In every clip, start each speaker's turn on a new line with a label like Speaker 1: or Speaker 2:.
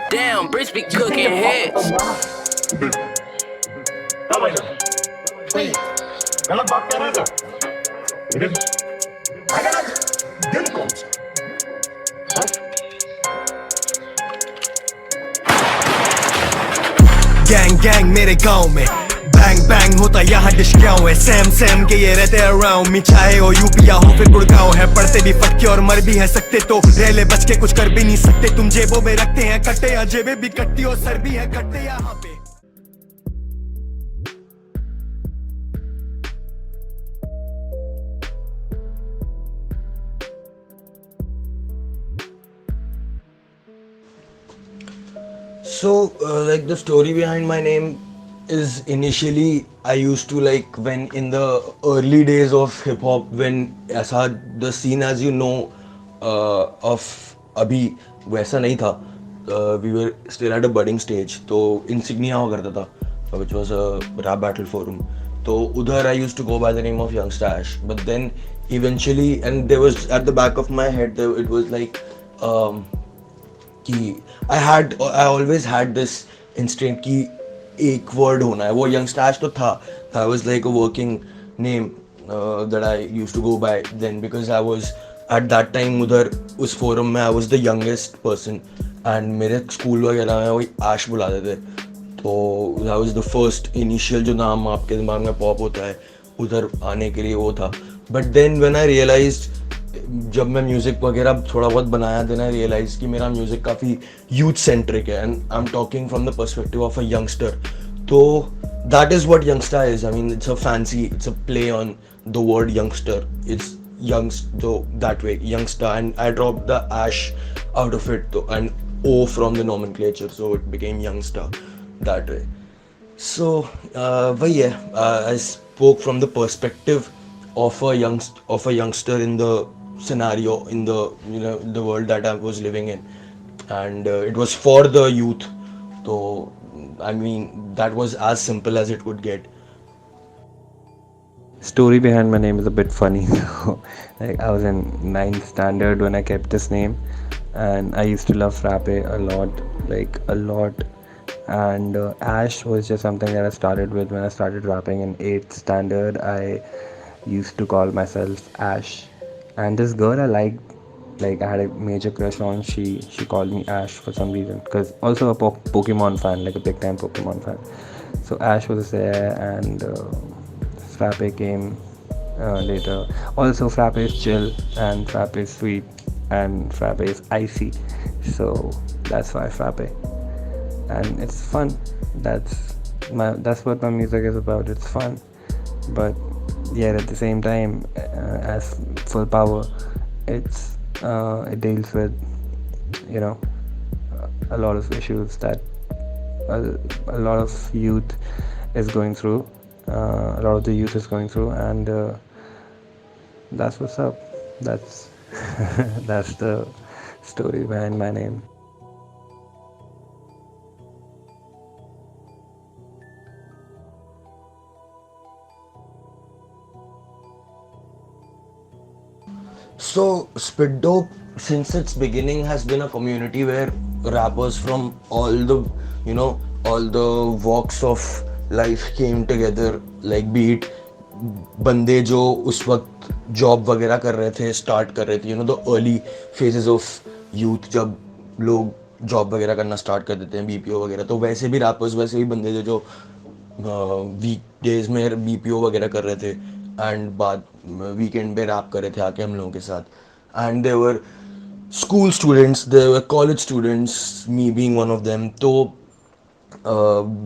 Speaker 1: Damn, Brits be cooking heads.
Speaker 2: गलत बात कह रहे थे लेकिन अगर आज दिल कौन सा
Speaker 3: गैंग गैंग मेरे गांव में बैंग बैंग होता यहाँ डिशक्याओं है सैम सैम के ये रहते अराउंड मी चाहे हो यूपी या हो फिर गुड़गांव है पढ़ते भी फटके और मर भी है सकते तो रेले बच के कुछ कर भी नहीं सकते तुम जेबों में रखते हैं कट्टे या जेबें भी कट्टी और सर भी है कट्टे यहाँ पे
Speaker 4: So, like the story behind my name is initially I used to like when in the early days of hip hop when ऐसा the scene as you know of अभी वैसा नहीं था we were still at a budding stage तो insignia हुआ करता था which was a rap battle forum तो उधर I used to go by the name of Youngster Ash but then eventually and there was at the back of my head there, it was like कि I always had this instinct कि एक word होना है वो Youngster Ash तो था that was like a working name that I used to go by then because I was at that time उधर उस forum में I was the youngest person and मेरे school वगैरह में वही Ash बुलाते थे तो that was the first initial जो नाम आपके दिमाग में pop होता है उधर आने के लिए वो था but then when I realized जब मैं म्यूज़िक वगैरह थोड़ा बहुत बनाया देन आई रियलाइज कि मेरा म्यूज़िक काफ़ी यूथ सेंट्रिक है and I am talking from the perspective of a youngster तो that is what youngster is I mean it's a fancy it's a play on the word youngster it's youngster that way youngster and I dropped the ash out of it and O from the nomenclature so it became youngster that way so वही है I spoke from the perspective of a youngster in the scenario in the the world that I was living in and it was for the youth so I mean that was as simple as it could get.
Speaker 5: Story behind my name is a bit funny. Like I was in 9th standard when I kept this name and I used to love frappe a lot like a lot and Ash was just something that I started with when I started rapping in 8th standard. I used to call myself Ash and this girl I liked like I had a major crush on she called me Ash for some reason because also a Pokemon fan like a big time Pokemon fan so Ash was there and Frappe came later also Frappe is chill and Frappe is sweet and Frappe is icy so that's why Frappe and it's fun that's what my music is about it's fun but yet at the same time as full power it's it deals with a lot of issues that a lot of youth is going through a lot of the youth is going through and that's what's up that's that's the story behind my name.
Speaker 4: So Spit Dope since its beginning has been a community where rappers from all the all the walks of life came together like be it बंदे जो उस वक्त job वगैरह कर रहे थे start कर रहे थे the early phases of youth जब लोग जॉब वगैरह करना स्टार्ट कर देते हैं बीपीओ वगैरह तो वैसे भी रैपर्स वैसे भी बंदे थे जो वीक डेज में बीपीओ वगैरह कर रहे थे एंड बाद वीकेंड पे रैप कर रहे थे आके हम लोगों के साथ and there were school students there were college students me being one of them तो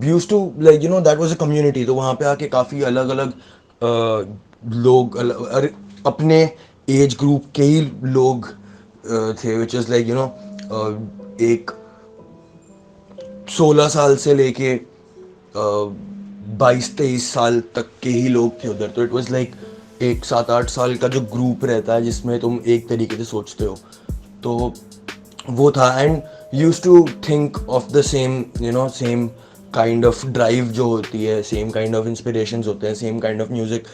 Speaker 4: used to like that was a community तो वहाँ पे आके काफ़ी अलग अलग लोग अपने एज ग्रुप के ही लोग थे विच इज़ लाइक एक 16 साल से लेके 22-23 साल तक के ही लोग थे उधर तो इट वाज लाइक एक 7-8 साल का जो ग्रुप रहता है जिसमें तुम एक तरीके से सोचते हो तो वो था and used to think of the same same kind of drive जो होती है सेम काइंड ऑफ इंस्पिरेशंस होते हैं सेम काइंड ऑफ म्यूज़िक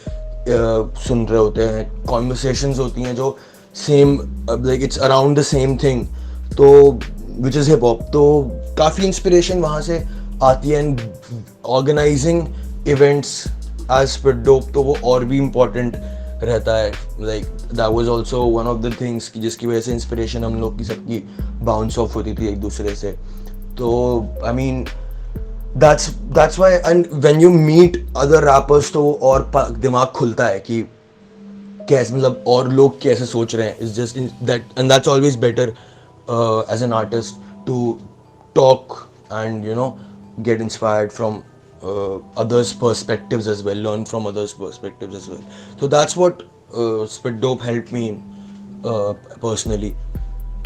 Speaker 4: सुन रहे होते हैं कॉन्वर्सेशंस होती हैं जो same like it's around the same thing तो विच इज़ हिप हॉप, तो काफ़ी इंस्पिरेशन वहाँ से आती है. And organising events as spit dope तो वो और भी इम्पोर्टेंट रहता है. Like that was also one of the things जिसकी वजह से इंस्पिरेशन हम लोग की सबकी बाउंस ऑफ होती थी एक दूसरे से. तो I mean that's why, and when you meet other rappers तो और दिमाग खुलता है कि कैसे, मतलब और लोग कैसे सोच रहे हैं. It's just that, and that's always better as an artist to talk and get inspired from others' perspectives as well, learn from others' perspectives as well. So that's what Spit Dope helped me in, personally.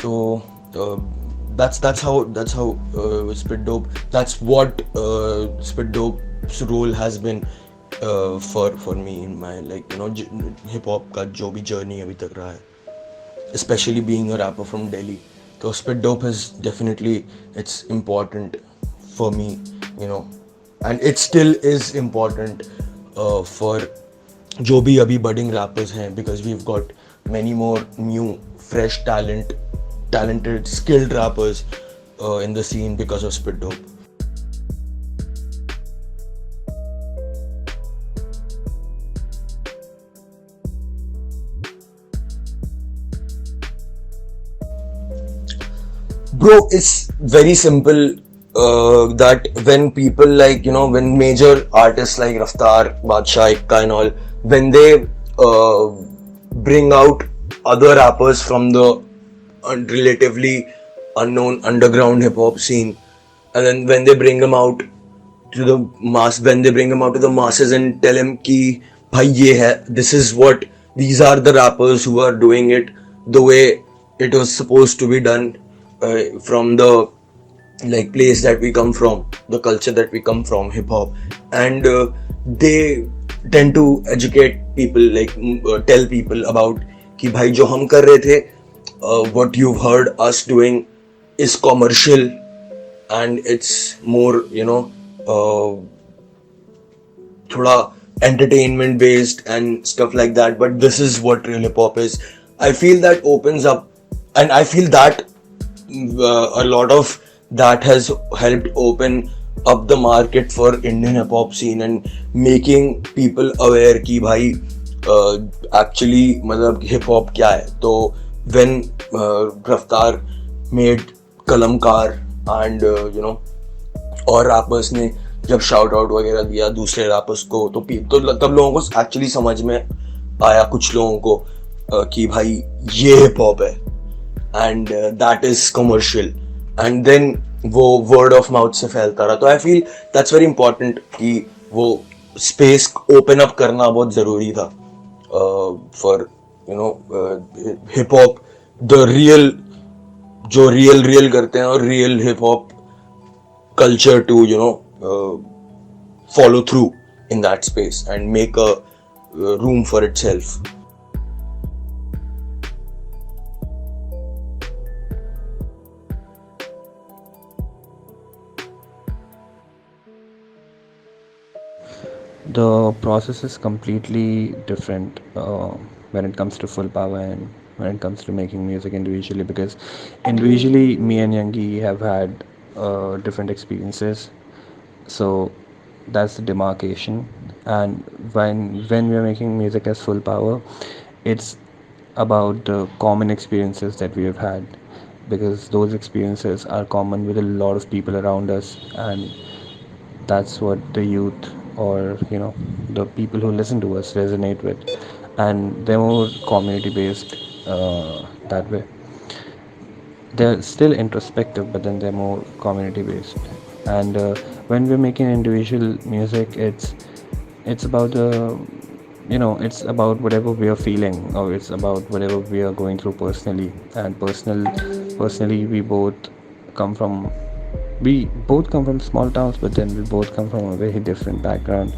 Speaker 4: So that's how Spit Dope. That's what Spit Dope's role has been for me in my hip hop का जो भी journey अभी तक रहा है, especially being a rapper from Delhi. So Spit Dope is definitely, it's important for me, and it still is important for जो भी अभी budding rappers हैं, because we've got many more new, fresh talented, skilled rappers in the scene because of Spit Dope. Bro, it's very simple that when people when major artists like Raftaar, Badshah, Ikka and all, when they bring out other rappers from the relatively unknown underground hip hop scene, and then when they bring them out to the masses and tell them ki bhai ye hai, these are the rappers who are doing it the way it was supposed to be done, from the place that we come from, the culture that we come from, hip hop. And they tend to educate people, tell people about कि भाई जो हम कर रहे थे, what you've heard us doing is commercial and it's more थोड़ा entertainment based and stuff like that, but this is what real hip hop is. I feel that opens up, and I feel that a lot of that has helped open up the market for Indian hip hop scene and making people aware कि भाई actually मतलब hip hop क्या है. तो when Raftaar made Kalamkar and और rappers ने जब shout out वगैरह दिया दूसरे rappers को, तो तब लोगों को actually समझ में आया, कुछ लोगों को कि भाई ये hip hop है and that is commercial, and then वो word of mouth से फैलता रहा. तो I feel that's very important कि वो space open up करना बहुत ज़रूरी था for hip hop, the real जो real करते हैं, और real hip hop culture to follow through in that space and make a room for itself.
Speaker 5: The process is completely different when it comes to Full Power and when it comes to making music individually, because individually me and Yangi have had different experiences, so that's the demarcation. And when we are making music as Full Power, it's about the common experiences that we have had, because those experiences are common with a lot of people around us, and that's what the youth, or the people who listen to us, resonate with, and they're more community based that way. They're still introspective, but then they're more community based. And when we're making individual music, it's about the it's about whatever we are feeling, or it's about whatever we are going through personally. And personally we both come from small towns, but then we both come from a very different background.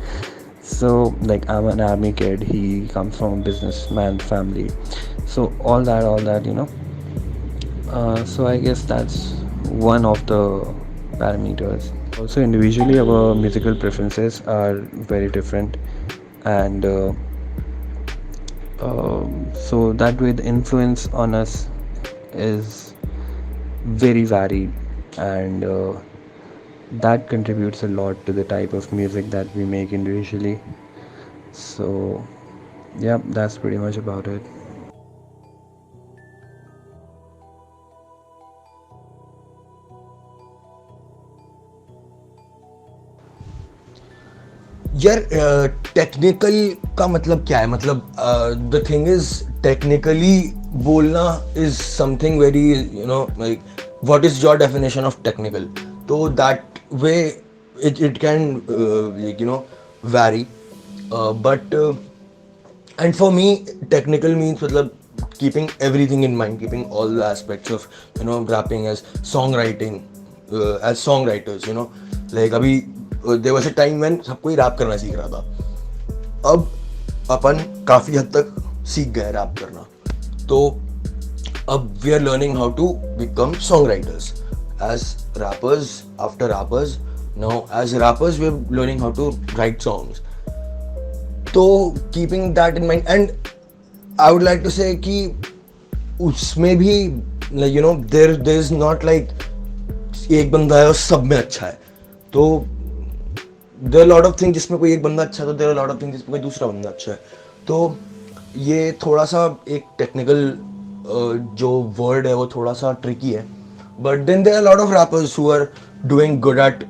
Speaker 5: So like, I'm an army kid, he comes from a businessman family, so all that so I guess that's one of the parameters. Also, individually our musical preferences are very different, and so that way the influence on us is very varied, and that contributes a lot to the type of music that we make individually. So, yeah, that's pretty much about it.
Speaker 4: यार technical का मतलब क्या है? मतलब the thing is technically बोलना is something very, you know, like what is your definition of technical? तो that way it can, you know, very, but and for me technical means matlab keeping everything in mind, keeping all the aspects of, you know, rapping as songwriting, as songwriters, you know, like abhi there was a time when सब कोई rap करना सीख रहा था. अब अपन काफ़ी हद तक सीख गए रैप करना, तो अब we are learning how to become song writers as rappers. After rappers, now as rappers we are learning how to write songs. तो keeping that in mind, and I would like to say कि उसमें भी, you know, there is not like एक बंदा है और सब में अच्छा है. तो there are lot of things जिसमें कोई एक बंदा अच्छा है, तो there are lot of things जिसमें कोई दूसरा बंदा अच्छा है. तो ये थोड़ा सा एक टेक्निकल जो वर्ड है वो थोड़ा सा ट्रिकी है. But then there are lot of rappers who are doing good at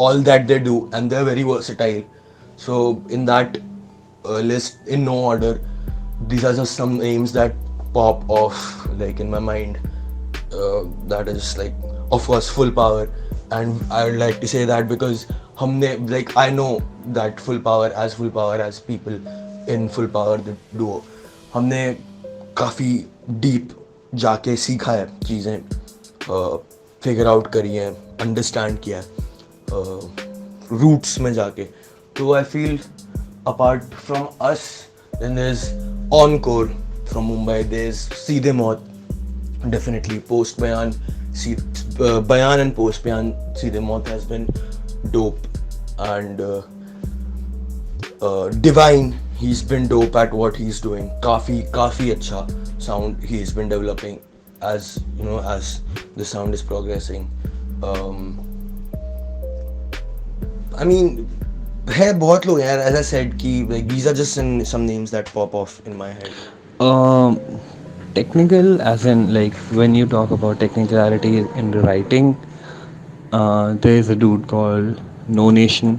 Speaker 4: all that they do, and they're very versatile. So in that list, in no order, these are just some names that pop off like in my mind. That is like, of course, Full Power, and I would like to say that because humne, like, I know that Full Power as people in Full Power the duo, हमने काफ़ी deep जाके सीखा है चीज़ें, figure out करी हैं, understand किया है रूट्स में जाके. तो I feel apart from us, then there is Enkore from Mumbai, there is Seedhe Maut, definitely post bayan and post bayan seedhe maut has been dope, and Divine, he's been dope at what he's doing. काफी अच्छा sound he's been developing, as you know, as the sound is progressing. I mean, है बहुत लोग यार, as I said कि like these are just some names that pop off in my head.
Speaker 5: Technical, as in, like, when you talk about technicality in writing, there is a dude called No Nation.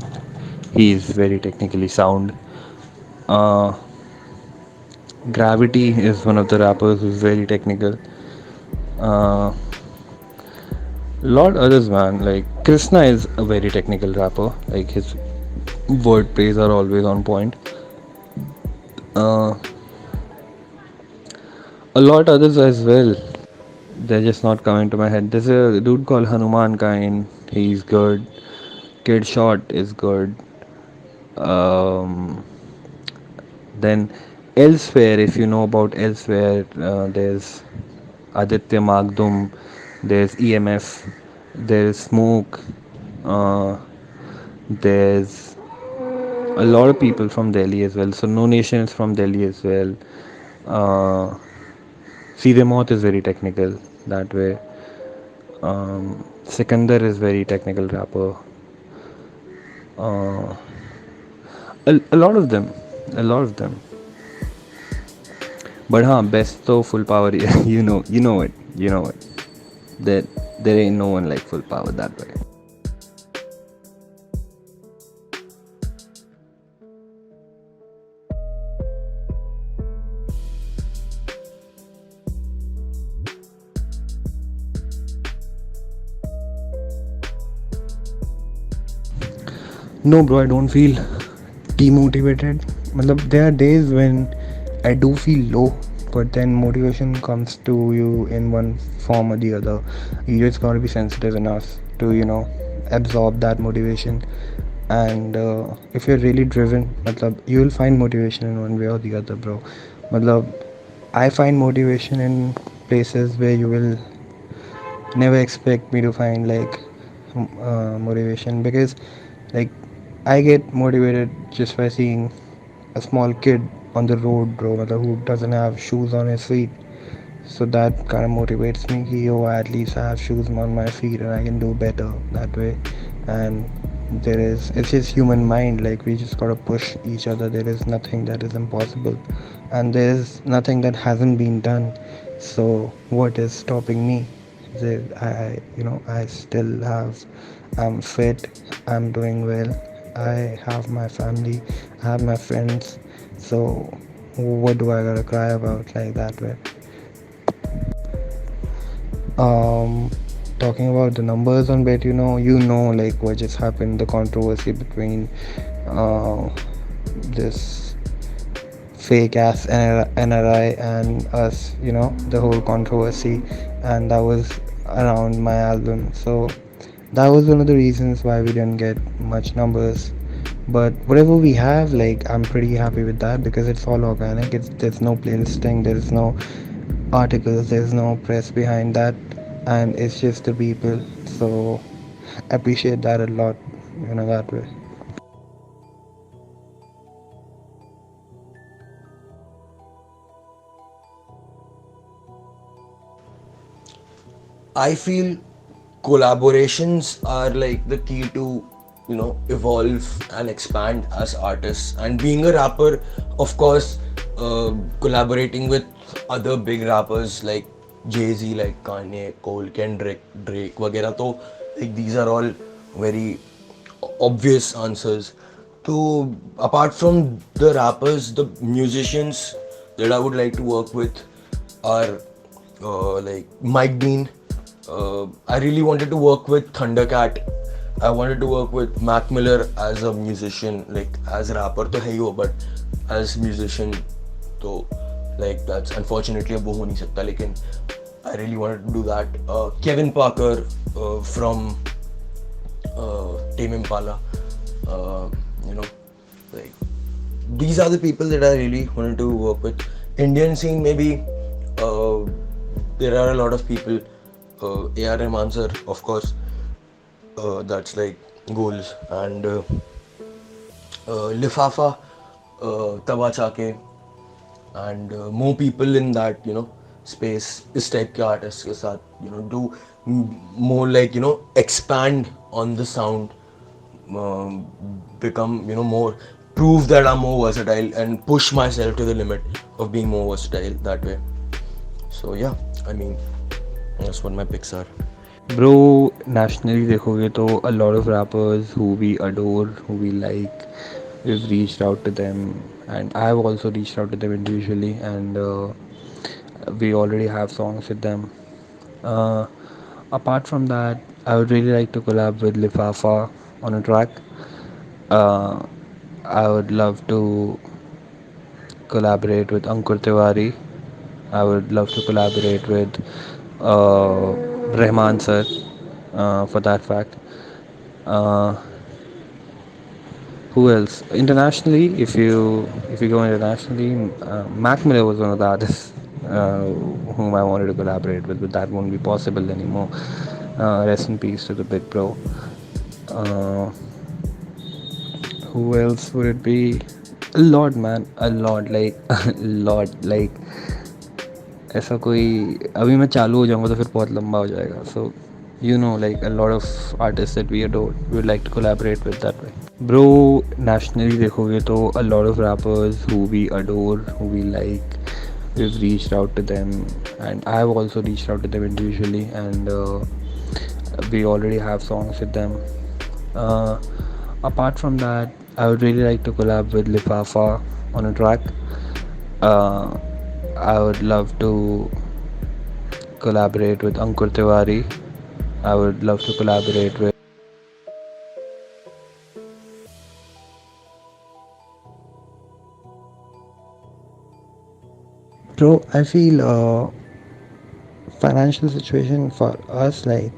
Speaker 5: He is very technically sound. Gravity is one of the rappers who's very technical. Lot others, man. Like Krishna is a very technical rapper. Like his word plays are always on point. A lot others as well. They're just not coming to my head. There's a dude called Hanuman Kain. He's good. Kid Shot is good. Then Elsewhere, if you know about Elsewhere, there's Aditya Magdum, there's EMF, there's Smoke, there's a lot of people from Delhi as well. So No Nation is from Delhi as well. Seedhe Maut is very technical that way. Sikandar is very technical rapper. A lot of them, a lot of them. But best though Full Power. you know it. There ain't no one like Full Power that way. No, bro, I don't feel demotivated. There are days when I do feel low, but then motivation comes to you in one form or the other. You just gotta be sensitive enough to, absorb that motivation. And if you're really driven, you will find motivation in one way or the other, bro. I find motivation in places where you will never expect me to find motivation, because like I get motivated just by seeing a small kid on the road, bro, who doesn't have shoes on his feet. So that kind of motivates me कि yo, at least I have shoes on my feet and I can do better that way. And it's just human mind, like we just gotta push each other. There is nothing that is impossible, and there is nothing that hasn't been done. So what is stopping me? I still have, I'm fit, I'm doing well, I have my family, I have my friends. So what do I gotta cry about like that way? um Talking about the numbers on bet, like what just happened, the controversy between uh this fake ass NRI and us, the whole controversy, and that was around my album. So that was one of the reasons why we didn't get much numbers. But whatever we have, like, I'm pretty happy with that because it's all organic. There's no playlisting, there's no articles, there's no press behind that, and it's just the people. So I appreciate that a lot, that way.
Speaker 4: I feel collaborations are like the key to, evolve and expand as artists. And being a rapper, of course, collaborating with other big rappers like Jay-Z, like Kanye, Cole, Kendrick, Drake, वगैरह तो like these are all very obvious answers. So apart from the rappers, the musicians that I would like to work with are like Mike Dean. I really wanted to work with Thundercat. I wanted to work with Mac Miller as a musician, like as a rapper तो है ही वो, but as musician तो like that's unfortunately अब वो हो नहीं सकता, लेकिन I really wanted to do that. Kevin Parker from Tame Impala, like these are the people that I really wanted to work with. Indian scene, maybe there are a lot of people. A.R. Rahman sir, of course, that's like goals, and Lifafa, Tawa Chake, and more people in that space, इस type के artists के साथ do more like expand on the sound, become more, prove that I'm more versatile and push myself to the limit of being more versatile that way. So yeah, I mean that's what my picks are.
Speaker 5: Bro, nationally देखोगे तो a lot of rappers who we adore, who we like, we've reached out to them, and I've also reached out to them individually, and we already have songs with them. Apart from that, I would really like to collab with Lifafa on a track. I would love to collaborate with Ankur Tiwari. I would love to collaborate with Rahman sir, for that fact. Uh, who else? Internationally, if you go internationally, Mac Miller was one of the artists whom I wanted to collaborate with, but that won't be possible anymore. Rest in peace to the big bro. Uh, who else would it be? A lot, man, a lot, like a lot, like ऐसा कोई अभी मैं चालू हो जाऊंगा तो फिर बहुत लंबा हो जाएगा. So like a lot of artists that we adore, we would like to collaborate with that way. Bro, nationally देखोगे तो a lot of rappers who we adore, who we like, we've reached out to them, and I've also reached out to them individually, and we already have songs with them. Apart from that, I would really like to collab with Lifafa on a track. I would love to collaborate with Ankur Tiwari. I would love to collaborate with Bro, I feel financial situation for us, like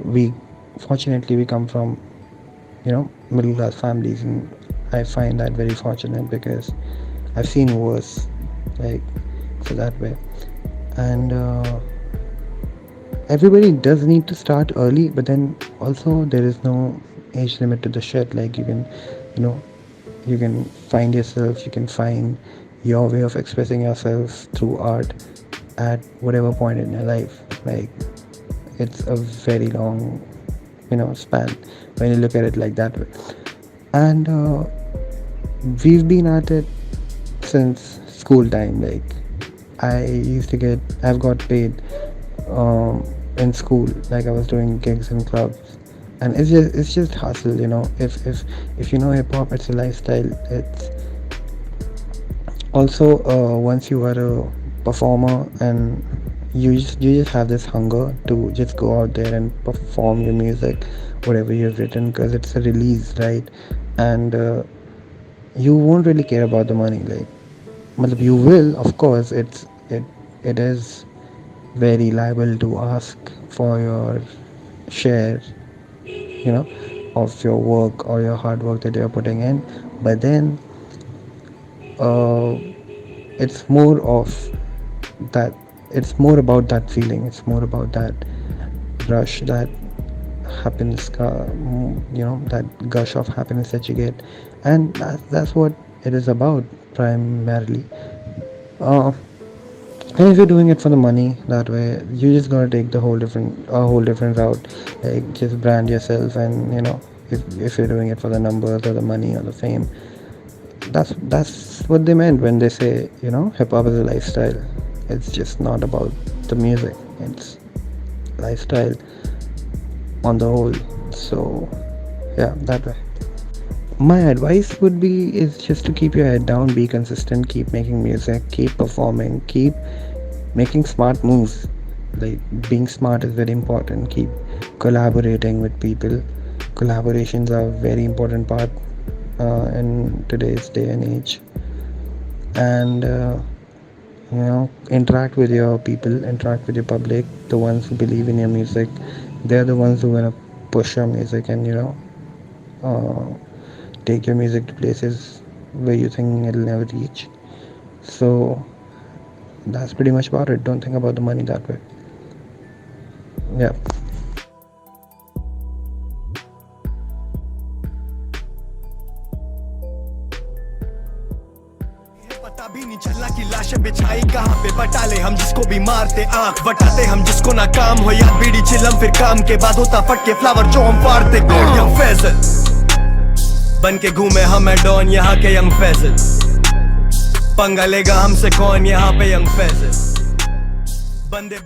Speaker 5: we fortunately we come from middle class families, and I find that very fortunate because I've seen worse, like, so that way. And everybody does need to start early, but then also there is no age limit to the shit. Like you know you can find yourself, you can find your way of expressing yourself through art, at whatever point in your life. Like, it's a very long, span when you look at it like that way. And we've been at it since school time. Like, I've got paid in school. Like, I was doing gigs in clubs, and it's just hustle. If you know hip hop, it's a lifestyle. It's also once you are a performer and you just have this hunger to just go out there and perform your music, whatever you've written, because it's a release, right? And you won't really care about the money. Like, you will, of course. It is very liable to ask for your share, of your work or your hard work that you're putting in. But then it's more of that. It's more about that feeling. It's more about that rush, that happiness, that gush of happiness that you get, and that's what it is about primarily. And if you're doing it for the money that way, you just gotta take a whole different route. Like, just brand yourself, and if you're doing it for the numbers or the money or the fame, that's what they meant when they say, hip hop is a lifestyle. It's just not about the music. It's lifestyle on the whole. So yeah, that way. My advice would be is just to keep your head down, be consistent, keep making music, keep performing, keep making smart moves. Like, being smart is very important. Keep collaborating with people. Collaborations are a very important part in today's day and age. And interact with your people, interact with your public, the ones who believe in your music. They're the ones who are gonna push your music and take your music to places where you think it'll never reach. So that's pretty much about it. Don't think about the money that way. Yeah.
Speaker 3: पता भी नहीं चलना कि लाशें बिछाई कहाँ पे, बटाले हम जिसको भी मारते, आंख बटाते हम जिसको ना काम हो, या बीड़ी चिलम फिर काम के बाद होता फट के फ्लावर जो हम फाड़ते। यंग फैजल बन के घूमे हम डॉन यहाँ के, यंग फैजल पंगा लेगा हमसे कौन यहाँ पे, यंग फैजल बंदे